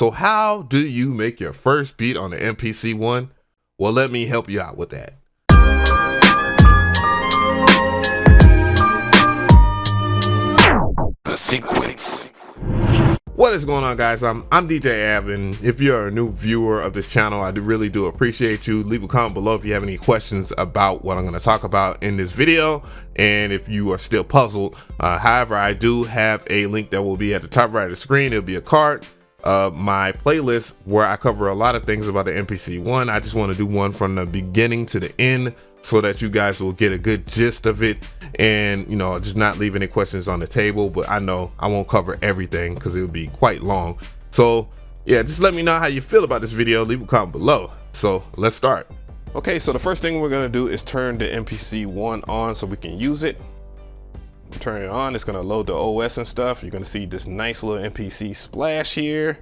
So how do you make your first beat on the MPC One? Well, let me help you out with that. The sequence. What is going on, guys? I'm DJ Ab, and if you're a new viewer of this channel, I really do appreciate you. Leave a comment below if you have any questions about what I'm going to talk about in this video, and if you are still puzzled. However, I do have a link that will be at the top right of the screen. It'll be a card of my playlist where I cover a lot of things about the MPC One. I just want to do one from the beginning to the end so that you guys will get a good gist of it, and just not leave any questions on the table. But I know I won't cover everything because it would be quite long. So yeah, just let me know how you feel about this video. Leave a comment below. So let's start. Okay, so the first thing we're gonna do is turn the MPC One on so we can use it. Turn it on, it's gonna load the OS and stuff. You're gonna see this nice little MPC splash here,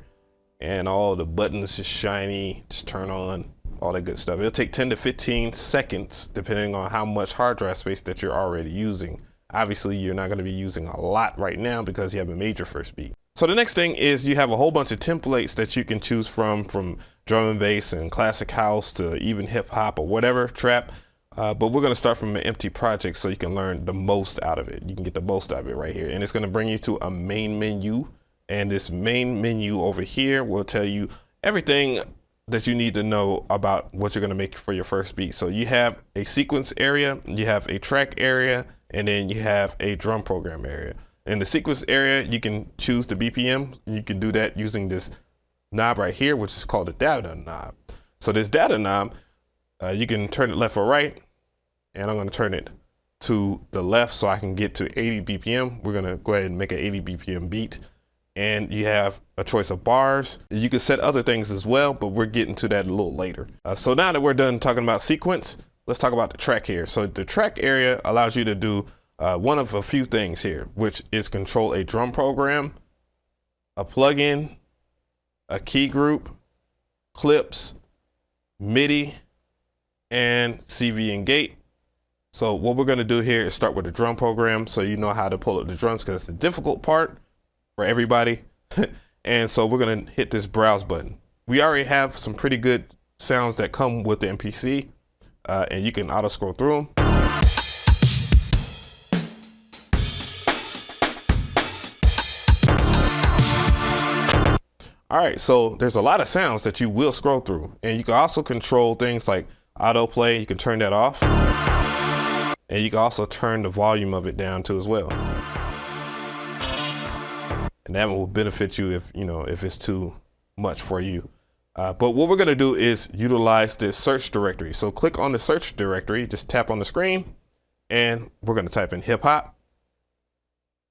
and all the buttons just shiny, just turn on, all that good stuff. It'll take 10 to 15 seconds depending on how much hard drive space that you're already using. Obviously, you're not gonna be using a lot right now because you have a major first beat. So the next thing is you have a whole bunch of templates that you can choose from drum and bass and classic house to even hip hop or whatever, trap. But we're going to start from an empty project so you can learn the most out of it. You can get the most out of it right here. And it's going to bring you to a main menu. And this main menu over here will tell you everything that you need to know about what you're going to make for your first beat. So you have a sequence area, you have a track area, and then you have a drum program area. In the sequence area, you can choose the BPM. You can do that using this knob right here, which is called the data knob. So this data knob, you can turn it left or right, and I'm going to turn it to the left so I can get to 80 BPM. We're going to go ahead and make an 80 BPM beat, and you have a choice of bars. You can set other things as well, but we're getting to that a little later. So now that we're done talking about sequence, let's talk about the track here. So the track area allows you to do one of a few things here, which is control a drum program, a plugin, a key group, clips, MIDI, and CV and gate. So what we're going to do here is start with the drum program so you know how to pull up the drums, because it's the difficult part for everybody. And so we're going to hit this browse button. We already have some pretty good sounds that come with the MPC, and you can auto scroll through them. All right, so there's a lot of sounds that you will scroll through, and you can also control things like autoplay. You can turn that off, and you can also turn the volume of it down too as well. And that will benefit you if it's too much for you. But what we're gonna do is utilize this search directory. So click on the search directory, just tap on the screen, and we're gonna type in hip hop.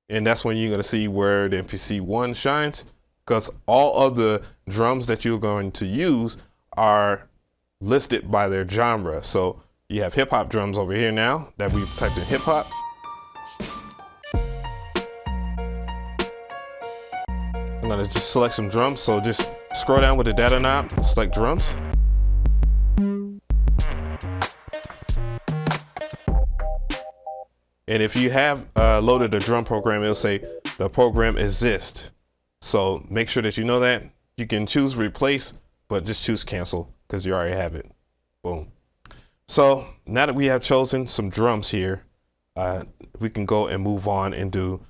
And that's when you're gonna see where the MPC One shines, because all of the drums that you're going to use are listed by their genre. So you have hip hop drums over here now that we've typed in hip hop. I'm gonna just select some drums. So just scroll down with the data knob, select drums. And if you have loaded a drum program, it'll say the program exists. So make sure that you know that. You can choose replace, but just choose cancel because you already have it. Boom. So now that we have chosen some drums here, we can go and move on and do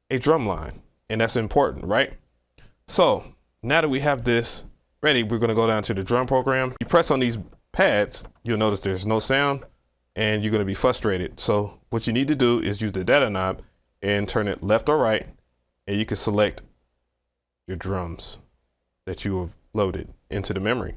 a drum line. And that's important, right? So now that we have this ready, we're going to go down to the drum program. You press on these pads, you'll notice there's no sound, and you're going to be frustrated. So what you need to do is use the data knob and turn it left or right, and you can select your drums that you have loaded into the memory.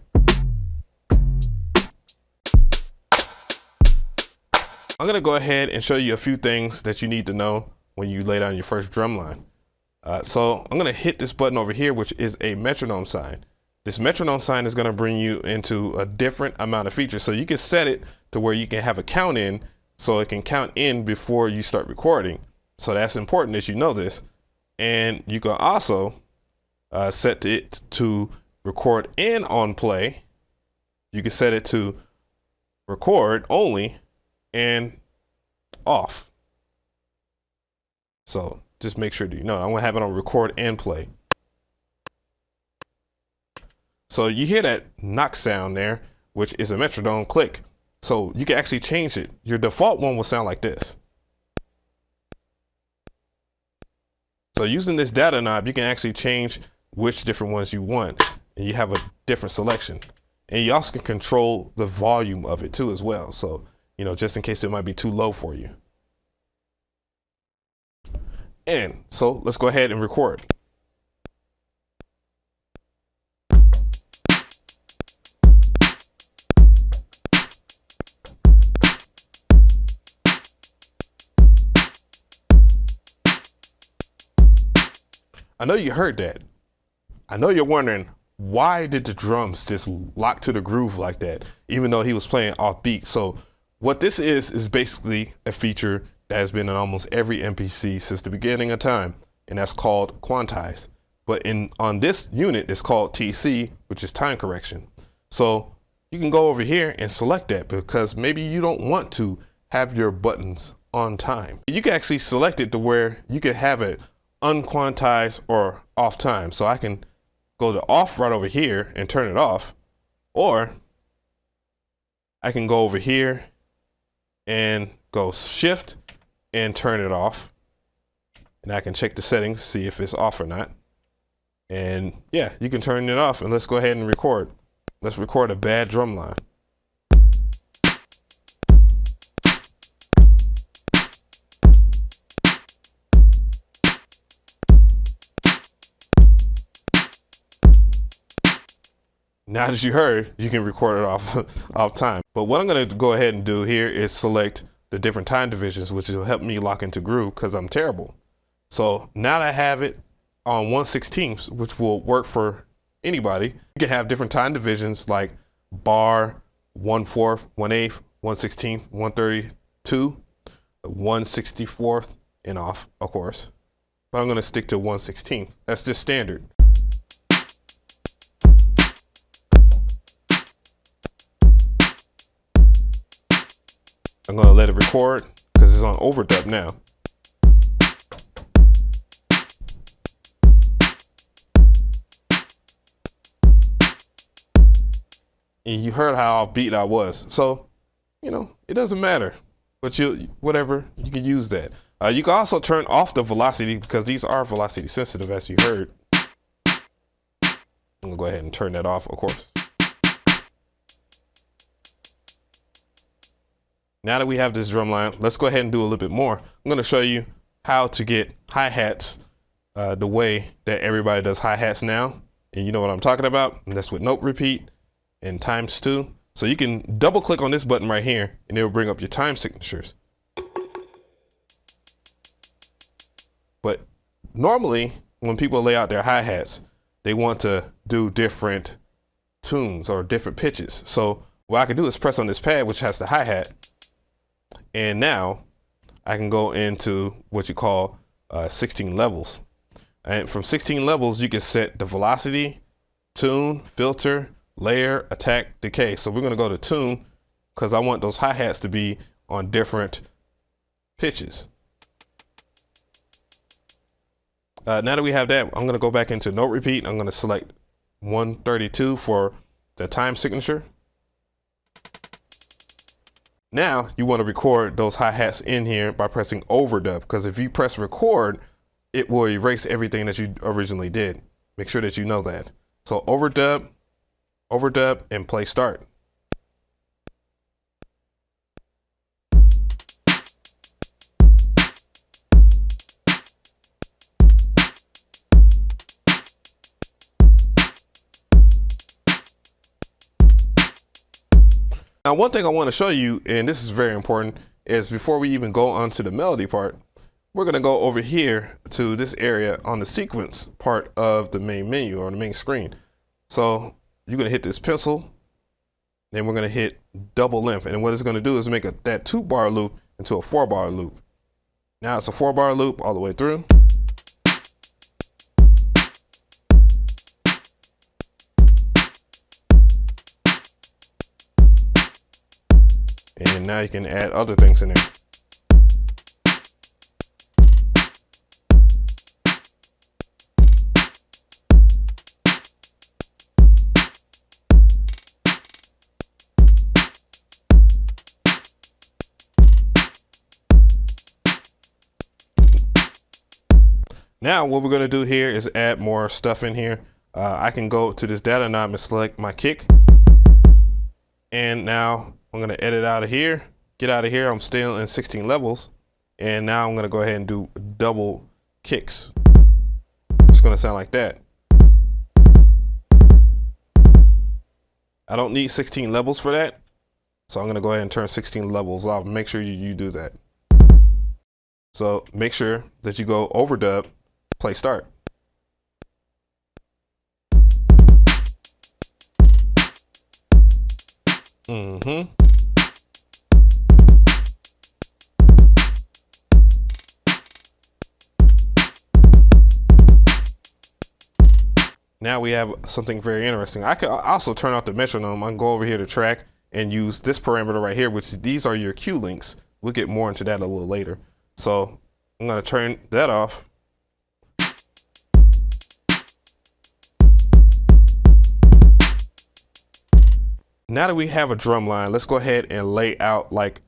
I'm gonna go ahead and show you a few things that you need to know when you lay down your first drum line. So I'm gonna hit this button over here, which is a metronome sign. This metronome sign is gonna bring you into a different amount of features. So you can set it to where you can have a count in, so it can count in before you start recording. So that's important that you know this. And you can also set it to record and on play. You can set it to record only and off. So just make sure that you know. I'm gonna have it on record and play. So you hear that knock sound there, which is a metronome click. So you can actually change it. Your default one will sound like this. So using this data knob, you can actually change which different ones you want, and you have a different selection. And you also can control the volume of it too as well. So, you know, just in case it might be too low for you. And so let's go ahead and record. I know you heard that. I know you're wondering, why did the drums just lock to the groove like that, even though he was playing off beat? So what this is basically a feature that has been in almost every MPC since the beginning of time, and that's called quantize. But on this unit, it's called TC, which is time correction. So you can go over here and select that, because maybe you don't want to have your buttons on time. You can actually select it to where you can have it unquantized or off time. So I can go to off right over here and turn it off, or I can go over here and go shift and turn it off, and I can check the settings, see if it's off or not. And yeah, you can turn it off, and let's go ahead and record. Let's record a bad drum line. Now that you heard, you can record it off time. But what I'm going to go ahead and do here is select the different time divisions, which will help me lock into groove, because I'm terrible. So now that I have it on 1/16, which will work for anybody, you can have different time divisions like bar, 1/4, 1/8, 1/16, 1/32, 1/64, and off, of course. But I'm going to stick to 1/16. That's just standard. I'm going to let it record because it's on overdub now. And you heard how offbeat I was. So, you know, it doesn't matter. But whatever, you can use that. You can also turn off the velocity, because these are velocity sensitive, as you heard. I'm going to go ahead and turn that off, of course. Now that we have this drum line, let's go ahead and do a little bit more. I'm going to show you how to get hi-hats the way that everybody does hi-hats now. And you know what I'm talking about. And that's with note repeat and ×2. So you can double click on this button right here, and it will bring up your time signatures. But normally, when people lay out their hi-hats, they want to do different tunes or different pitches. So what I can do is press on this pad, which has the hi-hat. And now I can go into what you call 16 levels. And from 16 levels, you can set the velocity, tune, filter, layer, attack, decay. So we're going to go to tune, because I want those hi-hats to be on different pitches. Now that we have that, I'm going to go back into note repeat. I'm going to select 132 for the time signature. Now you want to record those hi-hats in here by pressing overdub, because if you press record, it will erase everything that you originally did. Make sure that you know that. So overdub, overdub, and play start. Now, one thing I want to show you, and this is very important, is before we even go on to the melody part, we're going to go over here to this area on the sequence part of the main menu or the main screen. So you're going to hit this pencil, then we're going to hit double length. And what it's going to do is make that 2-bar loop into a 4-bar loop. Now it's a 4-bar loop all the way through. And now you can add other things in there. Now what we're going to do here is add more stuff in here. I can go to this data knob and select my kick. And now I'm going to edit out of here, get out of here. I'm still in 16 levels. And now I'm going to go ahead and do double kicks. It's going to sound like that. I don't need 16 levels for that. So I'm going to go ahead and turn 16 levels off. Make sure you do that. So make sure that you go overdub, play start. Now we have something very interesting. I can also turn off the metronome. I can go over here to track and use this parameter right here, which these are your cue links. We'll get more into that a little later. So I'm going to turn that off. Now that we have a drum line, let's go ahead and lay out like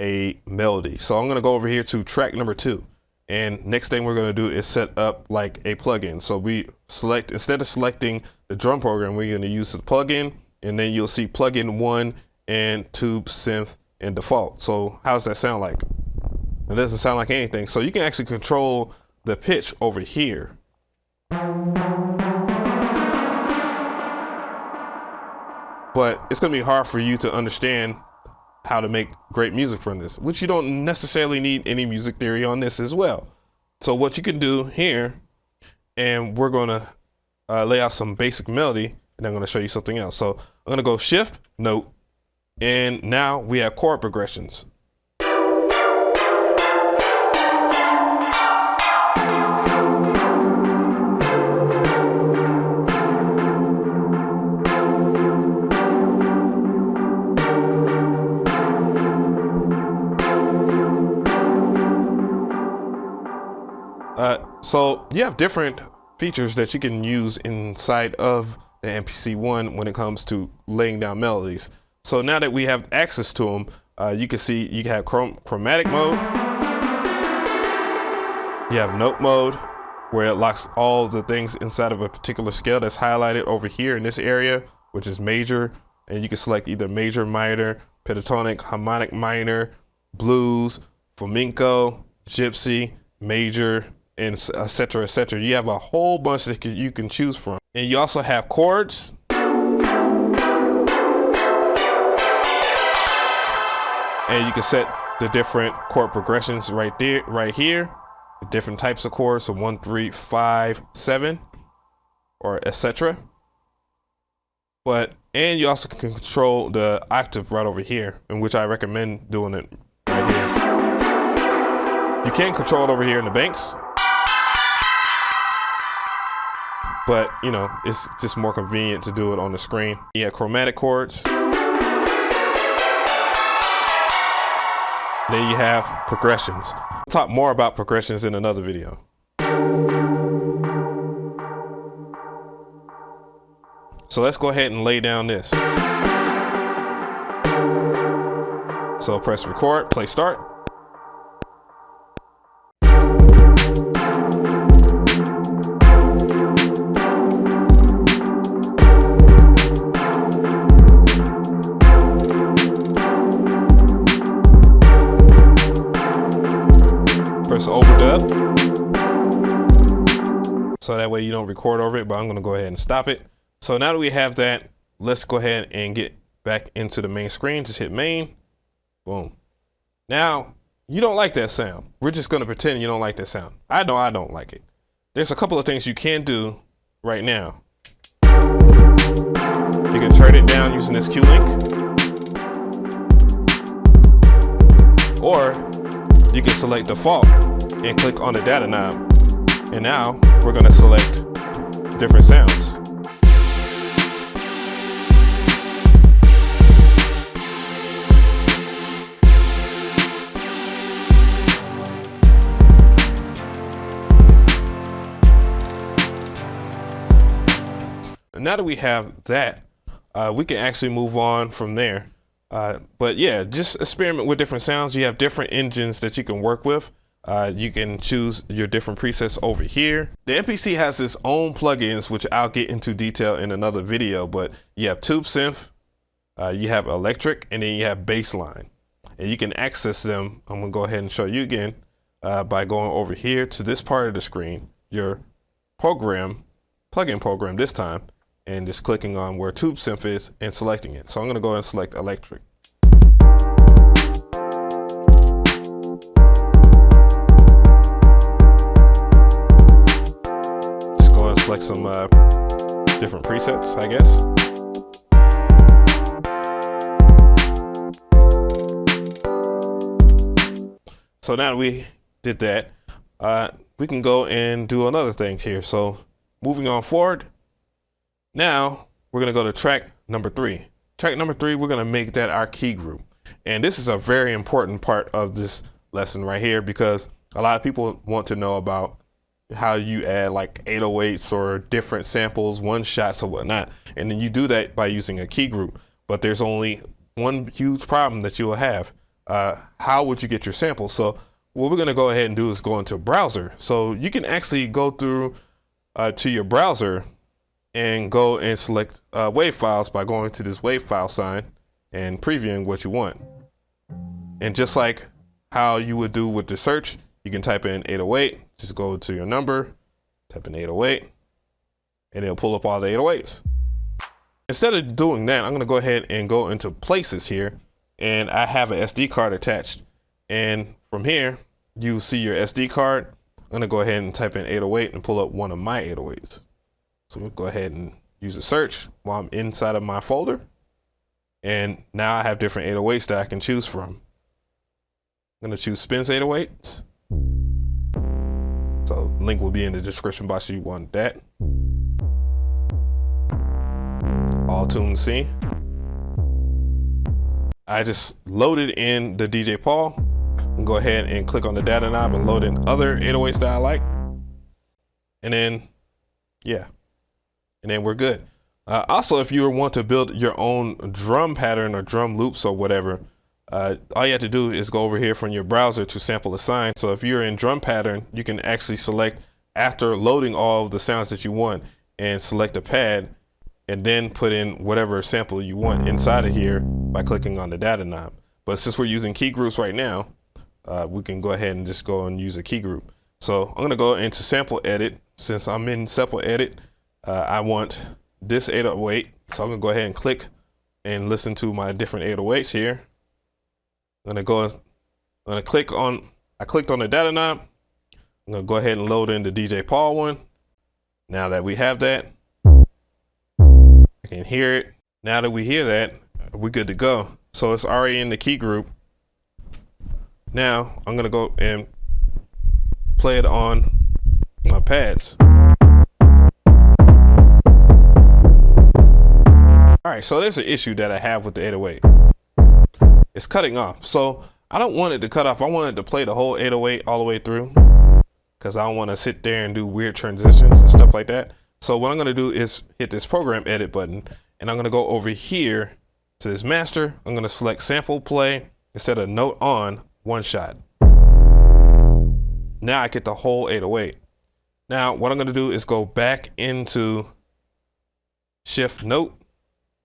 a melody. So I'm going to go over here to track number 2. And next thing we're going to do is set up like a plugin. So we select, instead of selecting the drum program, we're going to use the plugin, and then you'll see plugin 1 and tube synth and default. So how does that sound like? It doesn't sound like anything. So you can actually control the pitch over here. But it's going to be hard for you to understand how to make great music from this, which you don't necessarily need any music theory on this as well. So what you can do here, and we're going to lay out some basic melody, and I'm going to show you something else. So I'm going to go shift, note, and now we have chord progressions. So you have different features that you can use inside of the MPC One when it comes to laying down melodies. So now that we have access to them, you can see you have chromatic mode. You have note mode, where it locks all the things inside of a particular scale that's highlighted over here in this area, which is major. And you can select either major, minor, pentatonic, harmonic minor, blues, flamenco, gypsy, major, and etc., etc. You have a whole bunch that you can choose from. And you also have chords. And you can set the different chord progressions right there, right here. The different types of chords, so 1, 3, 5, 7, or etc. And you also can control the octave right over here, in which I recommend doing it right here. You can control it over here in the banks, but you know, it's just more convenient to do it on the screen. You have chromatic chords. Then you have progressions. I'll talk more about progressions in another video. So let's go ahead and lay down this. So press record, play start. Press overdub, so that way you don't record over it, but I'm going to go ahead and stop it. So now that we have that, let's go ahead and get back into the main screen. Just hit main, boom. Now, you don't like that sound. We're just going to pretend you don't like that sound. I know I don't like it. There's a couple of things you can do right now. You can turn it down using this cue link, or you can select default and click on the data knob. And now we're going to select different sounds. And now that we have that, we can actually move on from there. But yeah, just experiment with different sounds. You have different engines that you can work with. You can choose your different presets over here. The MPC has its own plugins, which I'll get into detail in another video, but you have tube synth, you have electric, and then you have bassline. And you can access them. I'm gonna go ahead and show you again by going over here to this part of the screen, your plugin program this time, and just clicking on where tube synth is and selecting it. So I'm gonna go ahead and select electric. Just go ahead and select some different presets, I guess. So now that we did that, we can go and do another thing here. So moving on forward, now we're gonna go to track number 3. Track number 3, we're gonna make that our key group. And this is a very important part of this lesson right here, because a lot of people want to know about how you add like 808s or different samples, one shots or whatnot. And then you do that by using a key group. But there's only one huge problem that you will have. How would you get your samples? So what we're going to go ahead and do is go into a browser. So you can actually go through to your browser and go and select wave files by going to this wave file sign and previewing what you want. And just like how you would do with the search, you can type in 808, just go to your number, type in 808, and it'll pull up all the 808s. Instead of doing that, I'm going to go ahead and go into places here. And I have an SD card attached, and from here you see your SD card. I'm gonna go ahead and type in 808 and pull up one of my 808s. So we'll go ahead and use a search while I'm inside of my folder, and now I have different 808s that I can choose from. I'm gonna choose Spins 808s. So link will be in the description box if you want that. All tuned C. I just loaded in the DJ Paul. I'm go ahead and click on the data knob and load in other 808s that I like. And then, yeah, and then we're good. Also, if you want to build your own drum pattern or drum loops or whatever, all you have to do is go over here from your browser to sample assign. So if you're in drum pattern, you can actually select after loading all of the sounds that you want and select a pad, and then put in whatever sample you want inside of here by clicking on the data knob. But since we're using key groups right now, we can go ahead and just go and use a key group. So I'm gonna go into sample edit. Since I'm in sample edit, I want this 808. So I'm gonna go ahead and click and listen to my different 808s here. I'm gonna click on, I clicked on the data knob. I'm gonna go ahead and load in the DJ Paul one. Now that we have that, I can hear it. Now that we hear that, we're good to go. So it's already in the key group. Now I'm gonna go and play it on my pads. All right, so there's an issue that I have with the 808. It's cutting off. So I don't want it to cut off. I want it to play the whole 808 all the way through, because I don't want to sit there and do weird transitions and stuff like that. So what I'm going to do is hit this program edit button, and I'm going to go over here to this master. I'm going to select sample play instead of note on one shot. Now I get the whole 808. Now what I'm going to do is go back into shift note,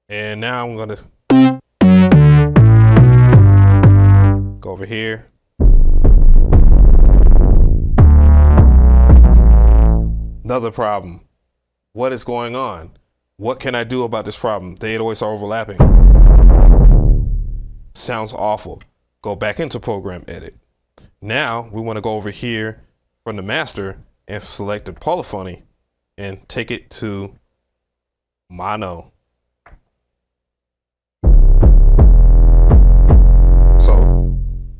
and now I'm going to go over here. Another problem. What is going on? What can I do about this problem? The 808s are overlapping. Sounds awful. Go back into program edit. Now we want to go over here from the master and select the polyphony and take it to mono. So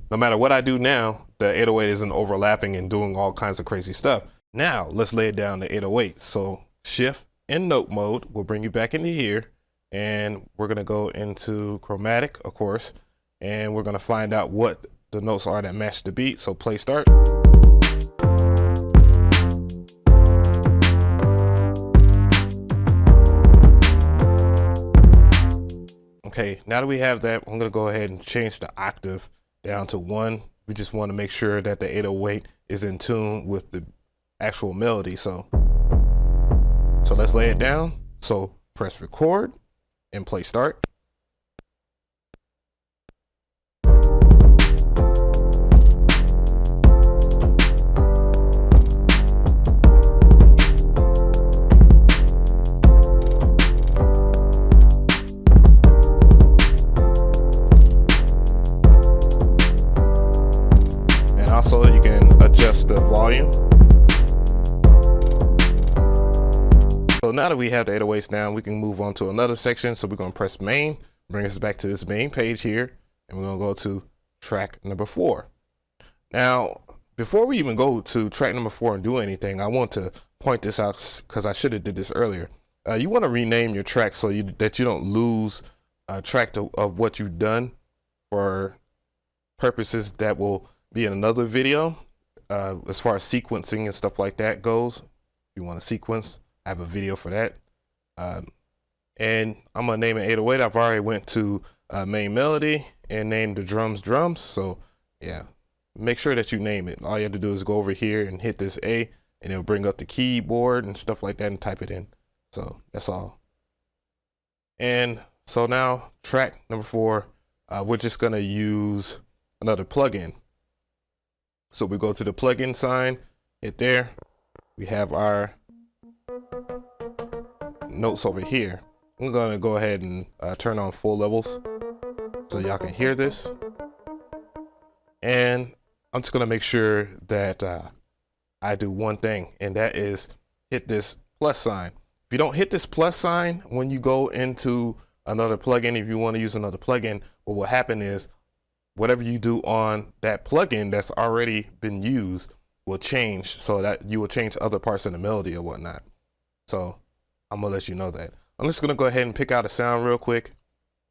no matter what I do now, the 808 isn't overlapping and doing all kinds of crazy stuff. Now let's lay it down to 808. So shift and note mode will bring you back into here, and we're going to go into chromatic, of course, and we're going to find out what the notes are that match the beat. So play start. Okay, now that we have that, I'm going to go ahead and change the octave down to 1 we just want to make sure that the 808 is in tune with the actual melody. So let's lay it down. So press record and play start. And also you can adjust the volume. So now that we have the 808s down, we can move on to another section. So we're going to press main, bring us back to this main page here, and we're going to go to track number 4. Now, before we even go to track number 4 and do anything, I want to point this out because I should have did this earlier. You want to rename your track so that you don't lose track of what you've done for purposes that will be in another video. As far as sequencing and stuff like that goes, if you want to sequence, I have a video for that. And I'm gonna name it 808. I've already went to main melody and named the drums. So yeah, make sure that you name it. All you have to do is go over here and hit this A, and it'll bring up the keyboard and stuff like that and type it in. So that's all. And so now track number 4, we're just gonna use another plugin. So we go to the plugin sign, hit there. We have our notes over here. I'm gonna go ahead and turn on full levels so y'all can hear this. And I'm just gonna make sure that I do one thing, and that is hit this plus sign. If you don't hit this plus sign when you go into another plugin, if you want to use another plugin, what will happen is whatever you do on that plugin that's already been used will change, so that you will change other parts of the melody or whatnot. So I'm gonna let you know that. I'm just gonna go ahead and pick out a sound real quick.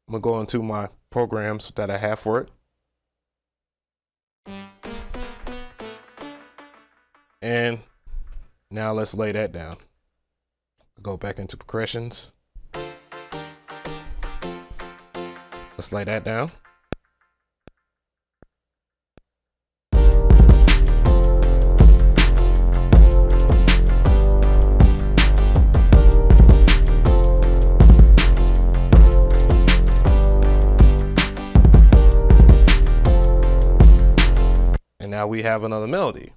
I'm gonna go into my programs that I have for it. And now let's lay that down. Go back into progressions. Let's lay that down. Now we have another melody.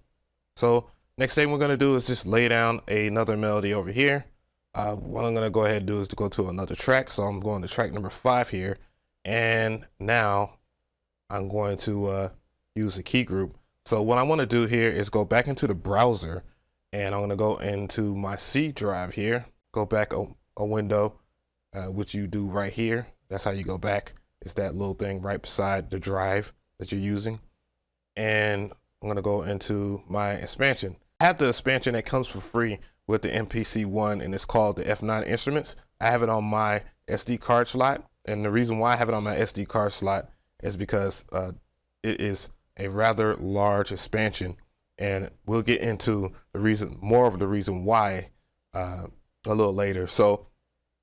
So next thing we're going to do is just lay down another melody over here. What I'm going to go ahead and do is to go to another track. So I'm going to track number 5 here. And now I'm going to use a key group. So what I want to do here is go back into the browser, and I'm going to go into my C drive here, go back a window, which you do right here. That's how you go back. It's that little thing right beside the drive that you're using. And I'm going to go into my expansion. I have the expansion that comes for free with the MPC One, and it's called the F9 Instruments. I have it on my SD card slot, and the reason why I have it on my SD card slot is because it is a rather large expansion, and we'll get into the reason, more of the reason why a little later. So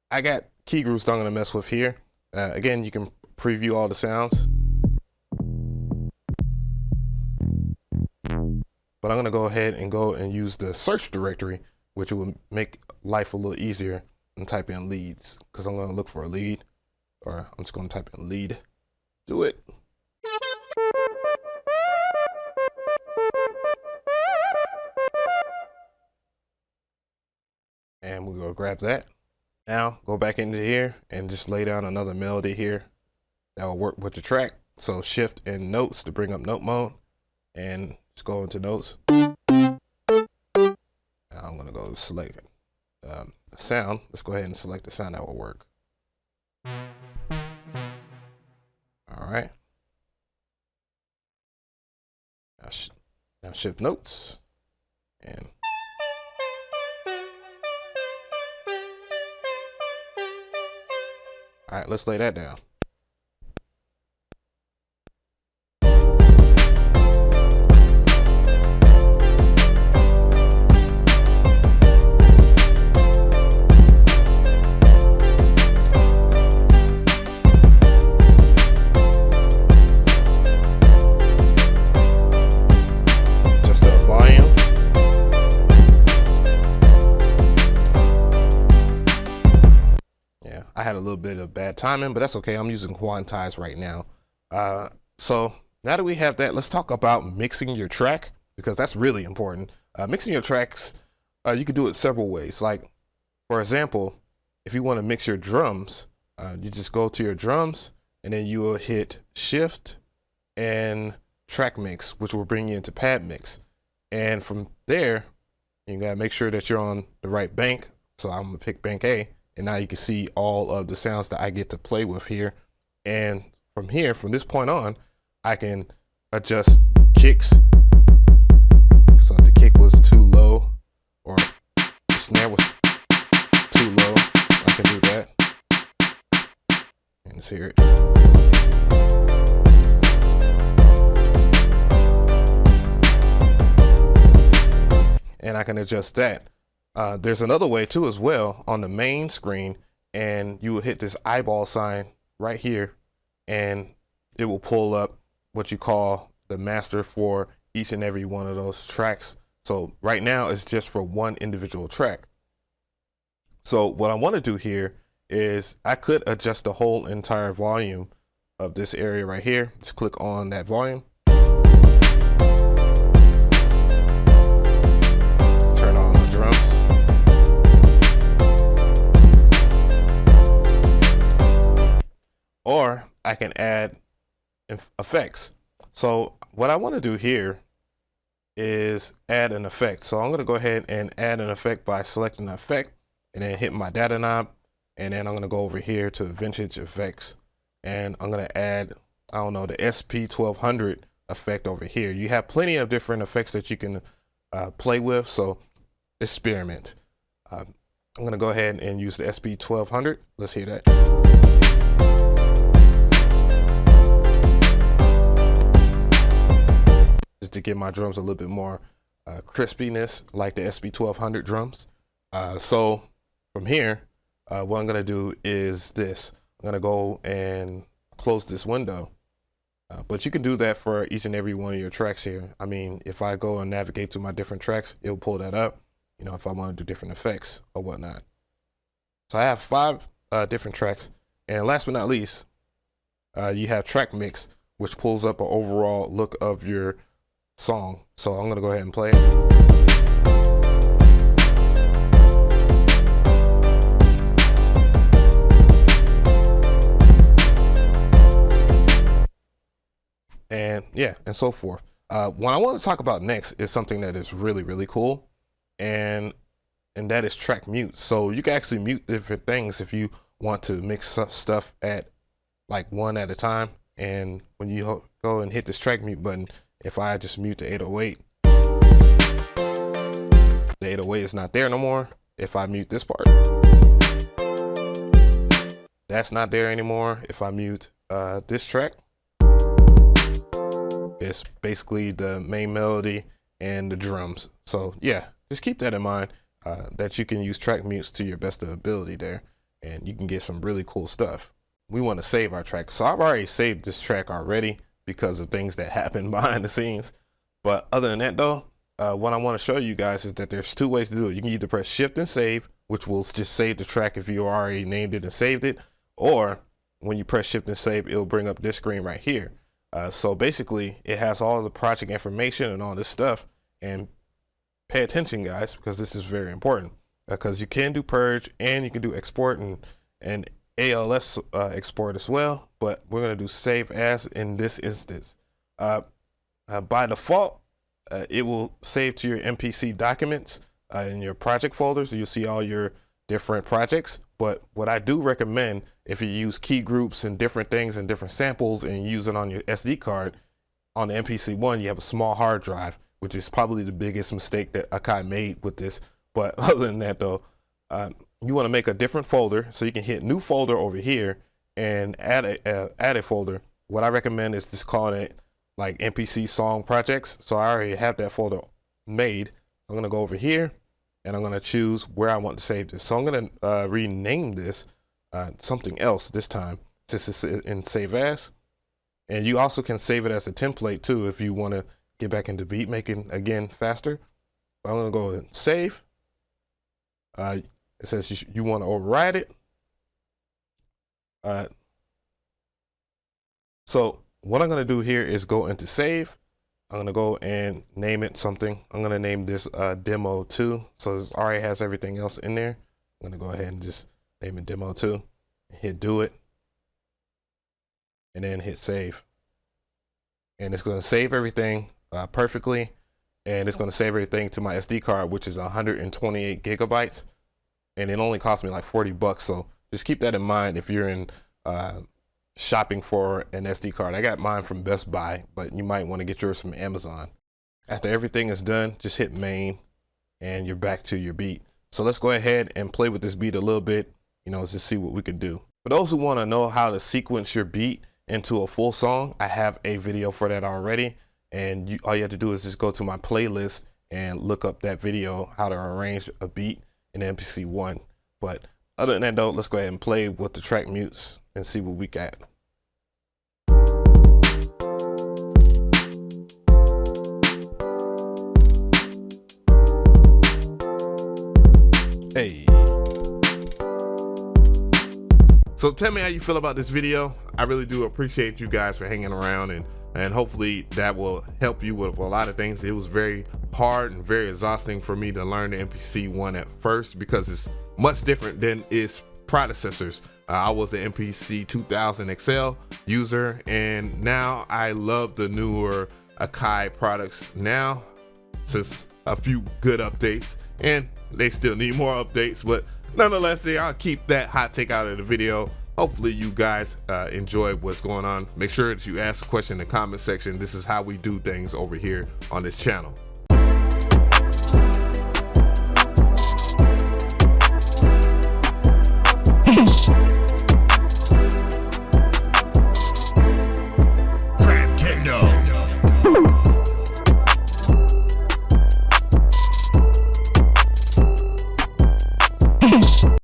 I got key groups that I'm going to mess with here. Again, you can preview all the sounds. But I'm going to go ahead and use the search directory, which will make life a little easier, and type in leads, because I'm going to look for a lead, or I'm just going to type in lead. Do it. And we're going to grab that. Now go back into here and just lay down another melody here that will work with the track. So shift and notes to bring up note mode, and just go into notes. Now I'm going to go select sound. Let's go ahead and select the sound that will work. All right. Now shift notes and all right, let's lay that down. I had a little bit of bad timing, but that's okay. I'm using quantize right now. So now that we have that, let's talk about mixing your track, because that's really important. Mixing your tracks, you can do it several ways. Like, for example, if you want to mix your drums, you just go to your drums and then you will hit shift and track mix, which will bring you into pad mix. And from there, you gotta make sure that you're on the right bank. So I'm gonna pick bank A, and now you can see all of the sounds that I get to play with here. And from here, from this point on, I can adjust kicks. So if the kick was too low or the snare was too low, I can do that. And let's hear it. And I can adjust that. There's another way too as well on the main screen, and you will hit this eyeball sign right here, and it will pull up what you call the master for each and every one of those tracks. So right now it's just for one individual track. So what I want to do here is I could adjust the whole entire volume of this area right here. Just click on that volume. Turn on the drums. Or I can add effects. So what I want to do here is add an effect. So I'm going to go ahead and add an effect by selecting the effect and then hit my data knob, and then I'm going to go over here to vintage effects, and I'm going to add, I don't know, the SP1200 effect over here. You have plenty of different effects that you can play with, so experiment. I'm going to go ahead and use the SP1200. Let's hear that. Just to give my drums a little bit more crispiness, like the SP1200 drums. So from here, what I'm gonna do is this. I'm gonna go and close this window. But you can do that for each and every one of your tracks here. I mean, if I go and navigate to my different tracks, it'll pull that up, you know, if I want to do different effects or whatnot. So I have 5 different tracks. And last but not least, you have track mix, which pulls up an overall look of your song. So I'm gonna go ahead and play it. And yeah, and so forth. What I want to talk about next is something that is really, really cool, and that is track mute. So you can actually mute different things if you want to mix stuff at like one at a time. And when you go and hit this track mute button, if I just mute the 808, the 808 is not there no more. If I mute this part, that's not there anymore. If I mute this track, it's basically the main melody and the drums. So yeah, just keep that in mind, that you can use track mutes to your best ability there, and you can get some really cool stuff. We want to save our track. So I've already saved this track already because of things that happen behind the scenes. But other than that though, what I want to show you guys is that there's 2 ways to do it. You can either press shift and save, which will just save the track if you already named it and saved it, or when you press shift and save, it'll bring up this screen right here. So basically it has all the project information and all this stuff. And pay attention guys, because this is very important, because you can do purge and you can do export and ALS export as well, but we're going to do save as in this instance. By default, it will save to your MPC documents in your project folders. You'll see all your different projects. But what I do recommend, if you use key groups and different things and different samples and use it on your SD card, on the MPC One, you have a small hard drive, which is probably the biggest mistake that AKAI made with this. But other than that though, you want to make a different folder. So you can hit new folder over here and add a folder. What I recommend is just calling it like MPC song projects. So I already have that folder made. I'm going to go over here and I'm going to choose where I want to save this. So I'm going to rename this something else this time, since it's in save as. And you also can save it as a template too if you want to get back into beat making again faster. I'm going to go and save. It says you want to override it. So what I'm going to do here is go into save. I'm going to go and name it something. I'm going to name this demo 2. So this already has everything else in there. I'm going to go ahead and just name it demo 2. Hit do it. And then hit save. And it's going to save everything perfectly. And it's going to save everything to my SD card, which is 128 gigabytes. And it only cost me like $40. So just keep that in mind if you're in shopping for an SD card. I got mine from Best Buy, but you might want to get yours from Amazon. After everything is done, just hit main and you're back to your beat. So let's go ahead and play with this beat a little bit, you know, just see what we can do. For those who want to know how to sequence your beat into a full song, I have a video for that already. And all you have to do is just go to my playlist and look up that video, how to arrange a beat in MPC One. But other than that though, let's go ahead and play with the track mutes and see what we got. Hey. So tell me how you feel about this video. I really do appreciate you guys for hanging around, and hopefully that will help you with a lot of things. It was very hard and very exhausting for me to learn the MPC One at first because it's much different than its predecessors. I was an MPC 2000 XL user, and now I love the newer AKAI products now, since a few good updates, and they still need more updates, but nonetheless, I'll keep that hot take out of the video. Hopefully you guys enjoy what's going on. Make sure that you ask a question in the comment section. This is how we do things over here on this channel.